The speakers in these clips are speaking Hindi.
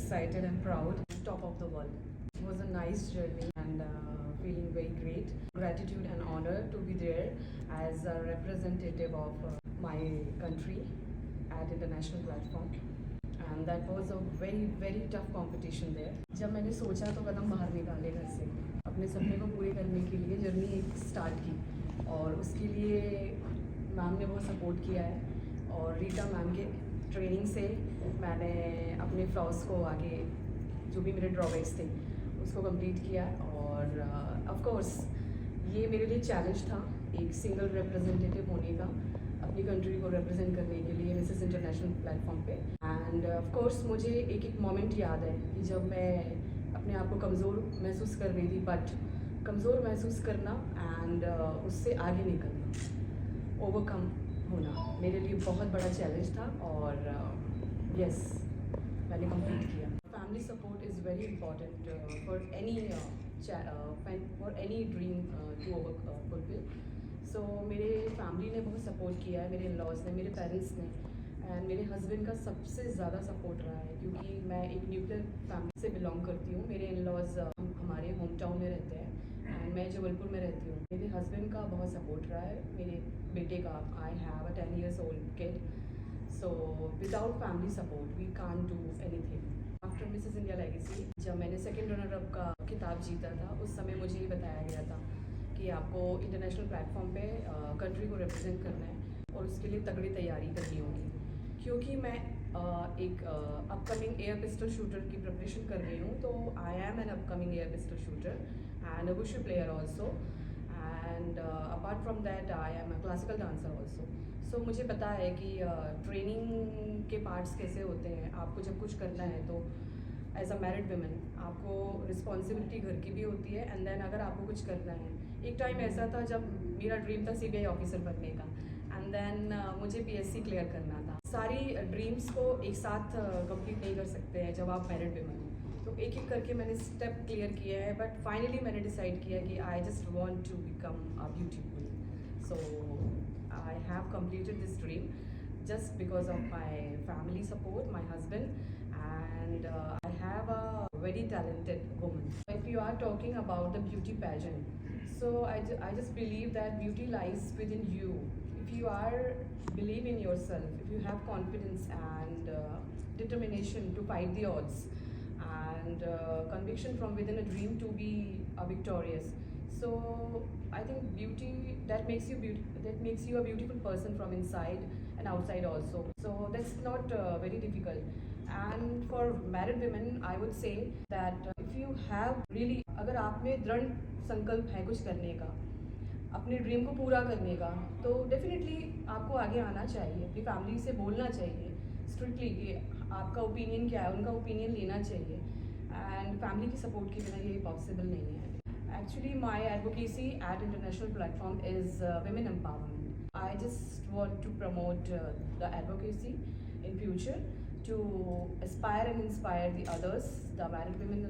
excited and proud. Top of the world. It was a nice journey and feeling very great. Gratitude and honor to be there as a representative of my country at international platform. And that was a very tough competition there. जब मैंने सोचा तो कदम बाहर निकाले घर से, अपने सपने को पूरे करने के लिए जर्नी एक स्टार्ट की, और उसके लिए मैम ने बहुत सपोर्ट किया है। और रीटा मैम के ट्रेनिंग से मैंने अपने फ्लॉस को आगे, जो भी मेरे ड्रॉबैक्स थे उसको कंप्लीट किया। और ऑफ कोर्स ये मेरे लिए चैलेंज था, एक सिंगल रिप्रेजेंटेटिव होने का, अपनी कंट्री को रिप्रेजेंट करने के लिए मिसेस इंटरनेशनल प्लेटफॉर्म पे। एंड ऑफ कोर्स मुझे एक मोमेंट याद है कि जब मैं अपने आप को कमज़ोर महसूस कर रही थी, बट कमज़ोर महसूस करना एंड उससे आगे निकलना, ओवरकम होना मेरे लिए बहुत बड़ा चैलेंज था। और यस मैंने कंप्लीट किया। Family support is very important for any dream to fulfil. So मेरे फैमिली ने बहुत सपोर्ट किया है, मेरे इन-लॉज ने, मेरे पेरेंट्स ने, एंड मेरे हस्बैंड का सबसे ज़्यादा सपोर्ट रहा है, क्योंकि मैं एक न्यूक्लियर फैमिली से बिलोंग करती हूँ। मेरे इन-लॉज हमारे होम टाउन में रहते हैं एंड मैं जबलपुर में रहती हूँ। मेरे हस्बैंड का बहुत सपोर्ट रहा है, मेरे बेटे का। I have a 10 years old kid, so without family support we can't do anything. After Mrs India legacy, जब मैंने सेकंड रनर अप का खिताब जीता था, उस समय मुझे ये बताया गया था कि आपको इंटरनेशनल प्लेटफॉर्म पे कंट्री को रिप्रेजेंट करना है और उसके लिए तगड़ी तैयारी करनी होगी। क्योंकि मैं एक अपकमिंग एयर पिस्टल शूटर की प्रिपरेशन कर रही हूँ, तो I am an upcoming air pistol shooter and a wushu player also, and apart from that I am a classical dancer also. So मुझे पता है कि ट्रेनिंग के पार्ट्स कैसे होते हैं। आपको जब कुछ करना है तो एज अ मैरिड वुमेन आपको रिस्पॉन्सिबिलिटी घर की भी होती है, एंड देन अगर आपको कुछ करना है, एक टाइम ऐसा था जब मेरा ड्रीम था CBI ऑफिसर बनने का, एंड देन मुझे PSC क्लियर करना था। सारी ड्रीम्स को एक साथ कंप्लीट नहीं कर सकते हैं जब आप मैरिड वुमेन हो, तो एक एक करके मैंने स्टेप क्लियर किया है। बट फाइनली मैंने डिसाइड किया कि I just want to become a beautiful. So I have completed this dream just because of my family support, my husband, and I have a very talented woman. If you are talking about the beauty pageant, so I just believe that beauty lies within you. If you are believe in yourself, if you have confidence and determination to fight the odds, and conviction from within a dream to be victorious. So I think beauty that makes you a beautiful person from inside and outside also. So that's not very difficult. And for married women I would say that if you have really, अगर आप में दृढ़ संकल्प है कुछ करने का, अपने ड्रीम को पूरा करने का, तो डेफिनेटली आपको आगे आना चाहिए, अपनी फैमिली से बोलना चाहिए स्ट्रिक्टली कि आपका ओपिनियन क्या है, उनका ओपिनियन लेना चाहिए, एंड फैमिली की सपोर्ट के बिना ये पॉसिबल नहीं है। Actually, my advocacy at international platform is women empowerment. I just want to promote the advocacy in future to aspire and inspire the others, the married women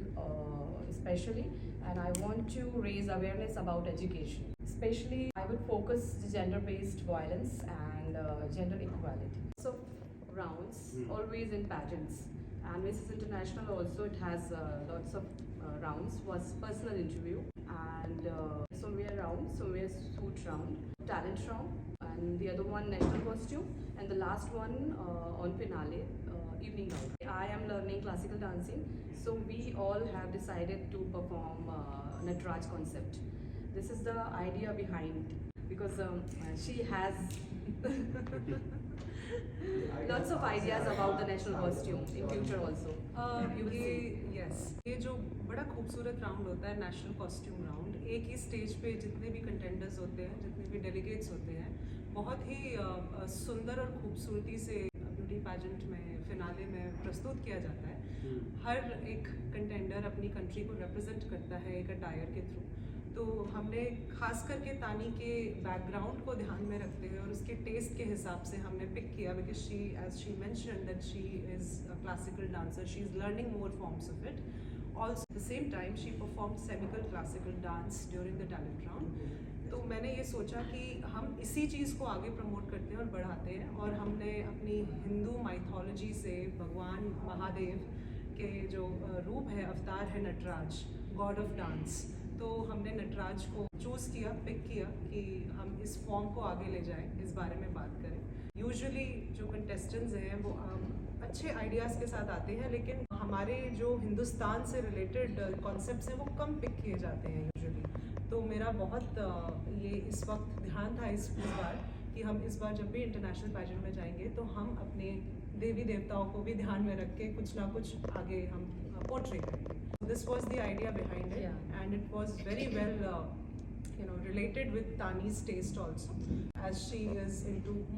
especially, and I want to raise awareness about education. Especially, I would focus the gender-based violence and gender equality. So rounds, always in pageants. And Mrs. International also, it has lots of rounds. Was personal interview and swimwear round, swimwear suit round, talent round, and the other one national costume, and the last one on finale evening round. I am learning classical dancing, so we all have decided to perform Nataraj concept. This is the idea behind, because she has lots of ideas about the national costume in future also. You will see. ये जो बड़ा खूबसूरत राउंड होता है नेशनल कॉस्ट्यूम राउंड, एक ही स्टेज पे जितने भी कंटेंडर्स होते हैं, जितने भी डेलीगेट्स होते हैं, बहुत ही सुंदर और खूबसूरती से ब्यूटी पैजेंट में फिनाले में प्रस्तुत किया जाता है। हर एक कंटेंडर अपनी कंट्री को रिप्रेजेंट करता है एक अटायर के थ्रू। तो हमने खास करके तानी के बैकग्राउंड को ध्यान में रखते हुए और उसके टेस्ट के हिसाब से हमने पिक किया, because she as she mentioned that she is a classical dancer, she is learning more forms of it. Also at the same time she perform semi classical dance during the talent round. तो मैंने ये सोचा कि हम इसी चीज़ को आगे प्रमोट करते हैं और बढ़ाते हैं, और हमने अपनी हिंदू माइथोलॉजी से भगवान महादेव के जो रूप है, अवतार है नटराज, गॉड ऑफ डांस। तो हमने नटराज को चूज़ किया, पिक किया कि हम इस फॉर्म को आगे ले जाएं, इस बारे में बात करें। यूजुअली जो कंटेस्टेंट्स हैं वो अच्छे आइडियाज़ के साथ आते हैं, लेकिन हमारे जो हिंदुस्तान से रिलेटेड कॉन्सेप्ट्स हैं वो कम पिक किए जाते हैं यूजुअली। तो मेरा बहुत ये इस वक्त ध्यान था इस बार कि हम इस बार जब भी इंटरनेशनल पैजेंट में जाएंगे तो हम अपने देवी देवताओं को भी ध्यान में रख के कुछ ना कुछ आगे हम पोर्ट्रे करेंगे। This was the idea behind it, Yeah. and it was very well related with Tani's taste also, as she is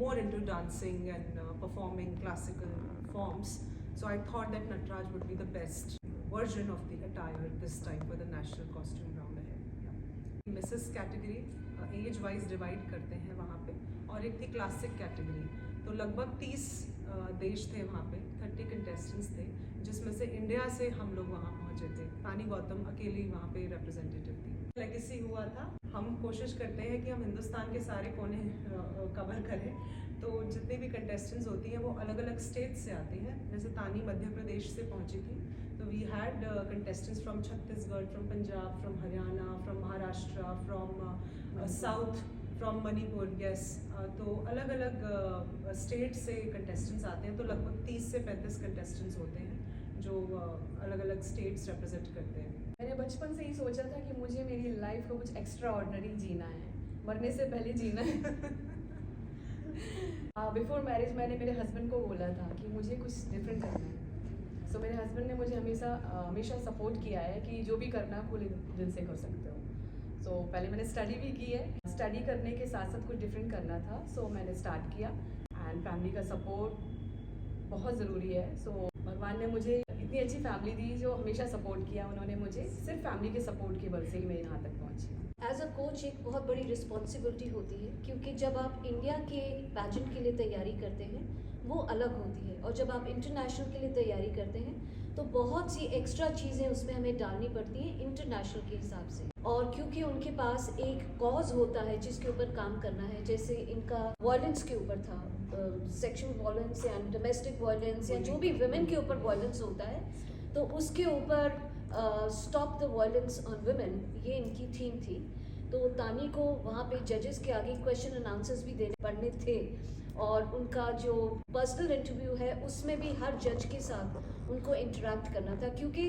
more into dancing and performing classical forms. So I thought that Nataraj would be the best version of the attire this time for the national costume round ahead. Yeah. Mrs. category age wise divide करते हैं वहाँ पे, और एक थी classic category। तो लगभग 30 देश थे वहाँ पे, 30 contestants थे, जिसमें से इंडिया से हम लोग वहाँ पहुँचे थे। तानी गौतम अकेली वहाँ पे रिप्रेजेंटेटिव थी। लेगेसी हुआ था, हम कोशिश करते हैं कि हम हिंदुस्तान के सारे कोने कवर करें। तो जितने भी कंटेस्टेंट्स होती हैं वो अलग अलग स्टेट से आती हैं। जैसे तानी मध्य प्रदेश से पहुँची थी, तो we had contestants from Chhattisgarh, from Punjab, from Haryana, from Maharashtra, from south, from Manipur. Yes, तो अलग अलग स्टेट से कंटेस्टेंट्स आते हैं। तो लगभग 30 से 35 कंटेस्टेंट्स होते हैं जो अलग अलग स्टेट्स रिप्रेजेंट करते हैं। मैंने बचपन से ही सोचा था कि मुझे मेरी लाइफ को कुछ एक्स्ट्रा ऑर्डिनरी जीना है, मरने से पहले जीना है। बिफोर मैरिज मैंने मेरे हस्बैंड को बोला था कि मुझे कुछ डिफरेंट करना है। सो मेरे हस्बैंड ने मुझे हमेशा सपोर्ट किया है कि जो भी करना खुले दिल से कर सकते हो। सो पहले मैंने स्टडी भी की है, स्टडी करने के साथ साथ कुछ डिफरेंट करना था। सो मैंने स्टार्ट किया, एंड फैमिली का सपोर्ट बहुत ज़रूरी है। सो भगवान ने मुझे इतनी अच्छी फैमिली दी जो हमेशा सपोर्ट किया। उन्होंने मुझे सिर्फ फैमिली के सपोर्ट की बल से ही मैं यहाँ तक पहुँची। एज अ कोच एक बहुत बड़ी रिस्पॉन्सिबिलिटी होती है, क्योंकि जब आप इंडिया के पैजेंट के लिए तैयारी करते हैं वो अलग होती है, और जब आप इंटरनेशनल के लिए तैयारी करते हैं तो बहुत सी एक्स्ट्रा चीज़ें उसमें हमें डालनी पड़ती हैं इंटरनेशनल के हिसाब से। और क्योंकि उनके पास एक कॉज होता है जिसके ऊपर काम करना है, जैसे इनका वायलेंस के ऊपर था, सेक्शुअल वायलेंस या डोमेस्टिक वायलेंस या जो भी वुमेन के ऊपर वायलेंस होता है, तो उसके ऊपर stop the violence on women, ये इनकी थीम थी। तो तानी को वहाँ पे जजेस के आगे क्वेश्चन एंड आंसर्स भी देने पड़ने थे, और उनका जो पर्सनल इंटरव्यू है उसमें भी हर जज के साथ उनको इंटरेक्ट करना था, क्योंकि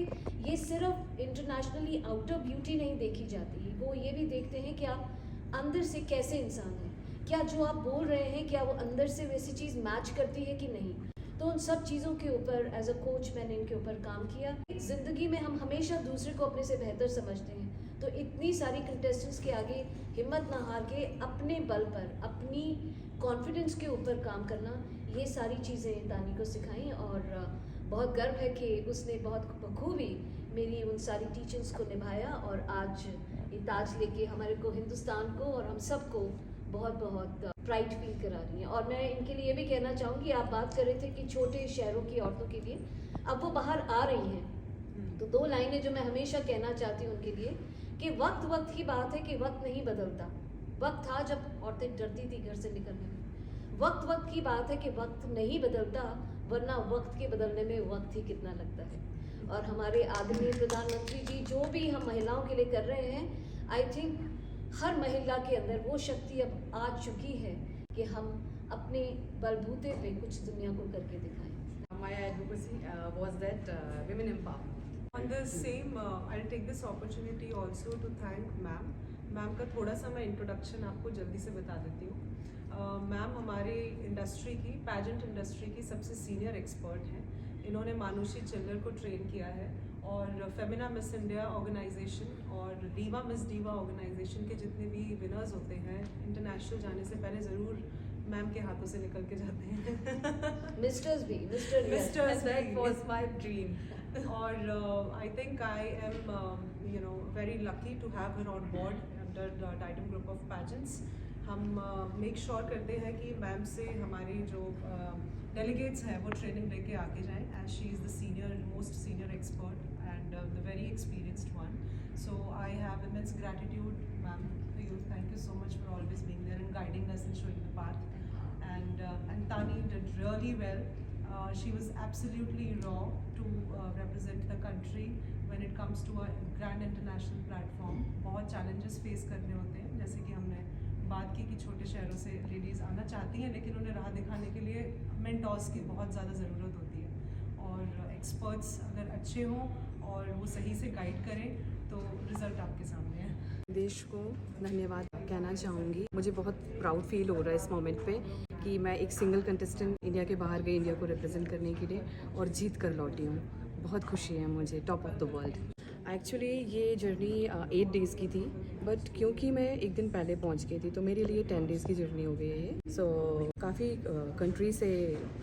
ये सिर्फ इंटरनेशनली आउटर ब्यूटी नहीं देखी जाती, वो ये भी देखते हैं कि आप अंदर से कैसे इंसान हैं, क्या जो आप बोल रहे हैं क्या वो अंदर से वैसी चीज़ मैच करती है कि नहीं। तो उन सब चीज़ों के ऊपर एज अ कोच मैंने इनके ऊपर काम किया। ज़िंदगी में हम हमेशा दूसरे को अपने से बेहतर समझते हैं, तो इतनी सारी कंटेस्टेंट्स के आगे हिम्मत ना हार के अपने बल पर, अपनी कॉन्फिडेंस के ऊपर काम करना, ये सारी चीज़ें तानी को सिखाई। और बहुत गर्व है कि उसने बहुत बखूबी मेरी उन सारी टीचिंग्स को निभाया, और आज ये ताज लेके हमारे को हिंदुस्तान को और हम सबको बहुत बहुत प्राइड फील करा रही हैं। और मैं इनके लिए ये भी कहना चाहूँगी, आप बात कर रहे थे कि छोटे शहरों की औरतों के लिए अब वो बाहर आ रही हैं, तो 2 लाइनें जो मैं हमेशा कहना चाहती हूँ उनके लिए कि वक्त की बात है कि वक्त नहीं बदलता। वक्त था जब औरतें डरती थी घर से निकलने में, वक्त की बात है कि वक्त नहीं बदलता, वरना वक्त के बदलने में वक्त ही कितना लगता है। और हमारे आदरणीय प्रधानमंत्री जी जो भी हम महिलाओं के लिए कर रहे हैं, आई थिंक हर महिला के अंदर वो शक्ति अब आ चुकी है कि हम अपने बलबूते पे कुछ दुनिया को करके दिखाएं। My advocacy was that women empowerment. On the same, I'll take this opportunity also to thank ma'am. Ma'am का थोड़ा सा मैं इंट्रोडक्शन आपको जल्दी से बता देती हूँ। मैम हमारे इंडस्ट्री की, पैजेंट इंडस्ट्री की सबसे सीनियर एक्सपर्ट हैं। इन्होंने मानुषी चिल्लर को ट्रेन किया है, और फेमिना मिस इंडिया ऑर्गेनाइजेशन और रीवा मिस डीवा ऑर्गेनाइजेशन के जितने भी विनर्स होते हैं, इंटरनेशनल जाने से पहले ज़रूर मैम के हाथों से निकल के जाते हैं। मिस्टर्स भी, And that was my dream. और I think I am very lucky to have her on board under the Titan Group of Pageants. हम मेक श्योर करते हैं कि मैम से हमारे जो डेलीगेट्स हैं वो ट्रेनिंग लेके आके जाएं, as she is the most senior expert and the very experienced one. So I have immense gratitude, ma'am, to you. Thank you so much for always being there and guiding us and showing the path. And Tani did really well. She was absolutely raw to represent the country comes to a grand international platform बहुत चैलेंजेस फेस करने होते हैं, जैसे कि हमने बात की कि छोटे शहरों से लेडीज़ आना चाहती हैं लेकिन उन्हें राह दिखाने के लिए मेंटोर्स की बहुत ज़्यादा ज़रूरत होती है, और एक्सपर्ट्स अगर अच्छे हों और वो सही से गाइड करें तो रिज़ल्ट आपके सामने है। देश को धन्यवाद कहना चाहूँगी। मुझे बहुत प्राउड फील हो रहा है इस मोमेंट पे कि मैं एक सिंगल कंटेस्टेंट इंडिया के बाहर गई इंडिया को रिप्रेजेंट करने के लिए और जीत कर लौटी हूँ। बहुत खुशी है मुझे, top of the world. Actually ये जर्नी 8 डेज़ की थी, बट क्योंकि मैं एक दिन पहले पहुंच गई थी तो मेरे लिए 10 डेज़ की जर्नी हो गई है ये। सो काफ़ी कंट्री से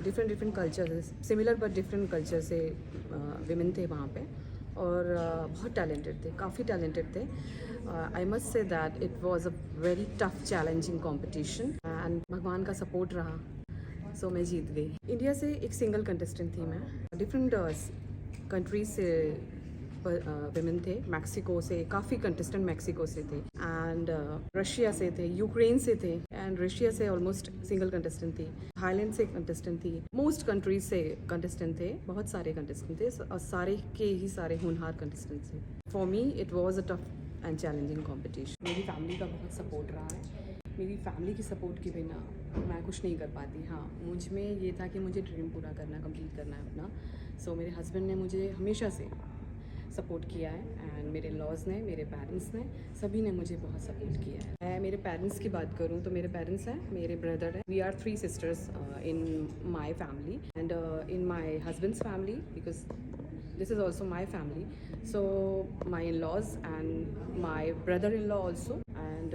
different culture, similar but different culture से विमेन थे वहाँ पे, और बहुत टैलेंटेड थे, काफ़ी टैलेंटेड थे। I must say that it was a very tough challenging competition and भगवान का सपोर्ट रहा, सो मैं जीत गई। इंडिया से एक सिंगल कंटेस्टेंट थी मैं, डिफरेंट कंट्रीज से विमेन थे। मैक्सिको से काफ़ी कंटेस्टेंट मैक्सिको से थे, एंड रशिया से थे, यूक्रेन से थे, एंड रशिया से ऑलमोस्ट सिंगल कंटेस्टेंट थी, थाईलैंड से कंटेस्टेंट थी, मोस्ट कंट्रीज से कंटेस्टेंट थे, बहुत सारे कंटेस्टेंट थे, और सारे के ही सारे होनहार कंटेस्टेंट थे। For me it was a tough and challenging competition. मेरी फैमिली का बहुत सपोर्ट रहा है। मेरी फैमिली की सपोर्ट के बिना मैं कुछ नहीं कर पाती। हाँ, मुझ में ये था कि मुझे ड्रीम पूरा करना, कंप्लीट करना है अपना। सो मेरे हस्बैंड ने मुझे हमेशा से सपोर्ट किया है, एंड मेरे लॉज ने, मेरे पेरेंट्स ने, सभी ने मुझे बहुत सपोर्ट किया है। मैं मेरे पेरेंट्स की बात करूँ तो मेरे पेरेंट्स हैं, मेरे ब्रदर हैं। We are 3 sisters in my family and in my husband's family, because this is also my family. So my in-laws and my brother-in-law also, and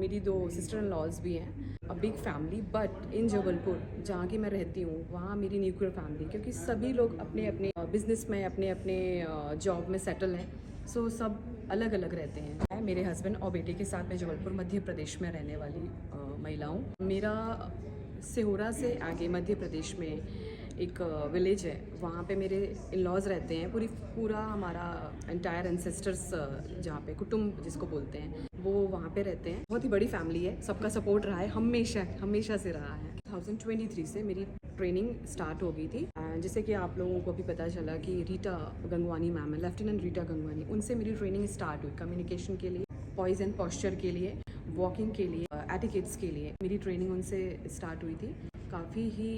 मेरी 2 sister-in-laws भी हैं। a big family, but in Jabalpur जहाँ की मैं रहती हूँ वहाँ मेरी न्यूक्लियर फैमिली, क्योंकि सभी लोग अपने अपने बिजनेस में, अपने अपने जॉब में सेटल हैं, सो सब अलग अलग रहते हैं। मैं, मेरे हस्बैंड और बेटे के साथ मैं जबलपुर मध्य प्रदेश में रहने वाली महिला हूँ। मेरा सिहोरा से आगे मध्य प्रदेश में एक विलेज है, वहाँ पे मेरे इन-लॉज रहते हैं। पूरा हमारा एंटायर एंसेस्टर्स जहाँ पे कुटुंब जिसको बोलते हैं, वो वहाँ पे रहते हैं। बहुत ही बड़ी फैमिली है, सबका सपोर्ट रहा है, हमेशा से रहा है। 2023 से मेरी ट्रेनिंग स्टार्ट हो गई थी, जैसे कि आप लोगों को भी पता चला कि रीटा गंगवानी मैम है, लेफ्टिनेंट रीटा गंगवानी, उनसे मेरी ट्रेनिंग स्टार्ट हुई। कम्युनिकेशन के लिए, पॉइज एंड पॉस्चर के लिए, वॉकिंग के लिए, एटिकेट्स के लिए मेरी ट्रेनिंग उनसे स्टार्ट हुई थी। काफ़ी ही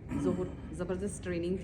ज़बरदस्त ट्रेनिंग थी।